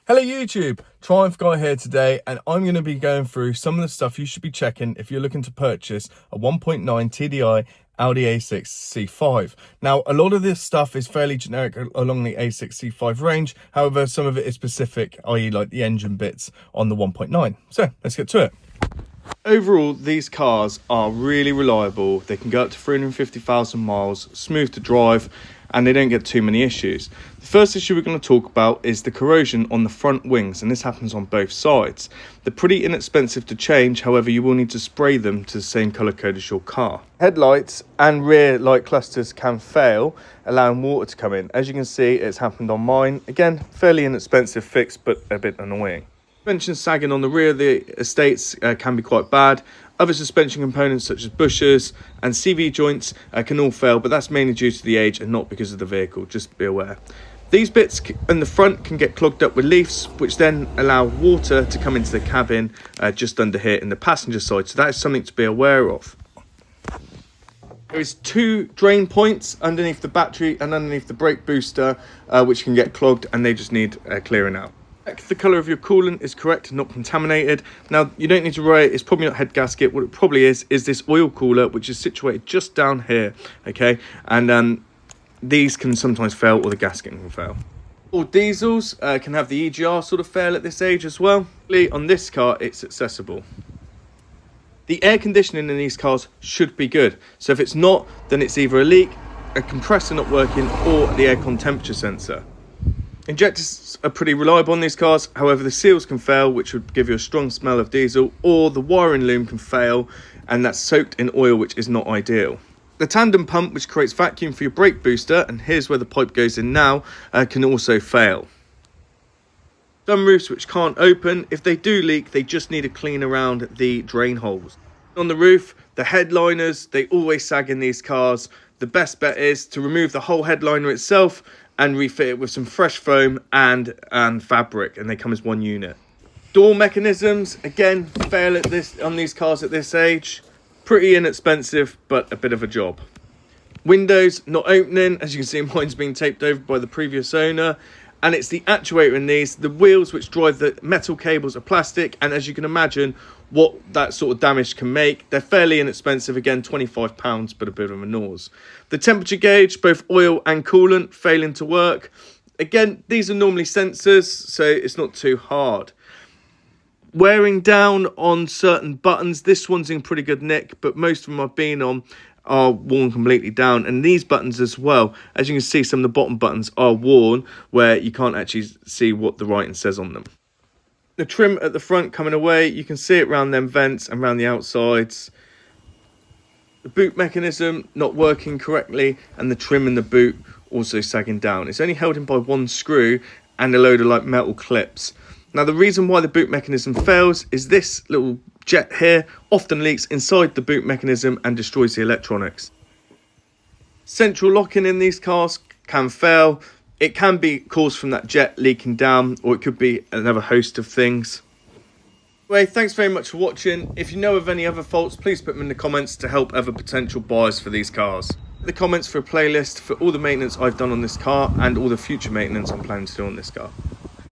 Hello YouTube, Triumph Guy here today, and I'm going to be going through some of the stuff you should be checking if you're looking to purchase a 1.9 TDI Audi A6 C5. Now, a lot of this stuff is fairly generic along the A6 C5 range, however, some of it is specific, i.e. like the engine bits on the 1.9. So, let's get to it. Overall, these cars are really reliable. They can go up to 350,000 miles, smooth to drive, and they don't get too many issues. The first issue we're going to talk about is the corrosion on the front wings, and this happens on both sides. They're pretty inexpensive to change, however you will need to spray them to the same colour code as your car. Headlights and rear light clusters can fail, allowing water to come in. As you can see, it's happened on mine. Again, fairly inexpensive fix, but a bit annoying. Suspension sagging on the rear of the estates can be quite bad. Other suspension components such as bushers and CV joints can all fail, but that's mainly due to the age and not because of the vehicle, just be aware. These bits in the front can get clogged up with leaves, which then allow water to come into the cabin just under here in the passenger side, so that is something to be aware of. There is two drain points underneath the battery and underneath the brake booster, which can get clogged, and they just need clearing out. The colour of your coolant is correct and not contaminated. Now, you don't need to worry, it's probably not head gasket. What it probably is this oil cooler, which is situated just down here, okay? And these can sometimes fail, or the gasket can fail. All diesels can have the EGR sort of fail at this age as well. On this car, it's accessible. The air conditioning in these cars should be good. So if it's not, then it's either a leak, a compressor not working, or the aircon temperature sensor. Injectors are pretty reliable on these cars, however the seals can fail, which would give you a strong smell of diesel, or the wiring loom can fail, and that's soaked in oil, which is not ideal. The tandem pump, which creates vacuum for your brake booster, and here's where the pipe goes in now, can also fail. Sunroofs which can't open, if they do leak, they just need to clean around the drain holes. On the roof, the headliners, they always sag in these cars. The best bet is to remove the whole headliner itself and refit it with some fresh foam and fabric, and they come as one unit. Door mechanisms, again, fail on these cars at this age. Pretty inexpensive, but a bit of a job. Windows not opening, as you can see mine's been taped over by the previous owner, and it's the actuator in these. The wheels which drive the metal cables are plastic, and as you can imagine what that sort of damage can make. They're fairly inexpensive, again £25, but a bit of a nose. The temperature gauge, both oil and coolant, failing to work. Again, these are normally sensors, so it's not too hard. Wearing down on certain buttons, this one's in pretty good nick, but most of them I've been on are worn completely down, and these buttons as well, as you can see, some of the bottom buttons are worn where you can't actually see what the writing says on them. The trim at the front coming away, you can see it around them vents and around the outsides. The boot mechanism not working correctly, and the trim in the boot also sagging down. It's only held in by one screw and a load of like metal clips. Now, the reason why the boot mechanism fails is this little jet here often leaks inside the boot mechanism and destroys the electronics. Central locking in these cars can fail. It can be caused from that jet leaking down, or it could be another host of things. Anyway, thanks very much for watching. If you know of any other faults, please put them in the comments to help other potential buyers for these cars. The comments for a playlist for all the maintenance I've done on this car and all the future maintenance I'm planning to do on this car.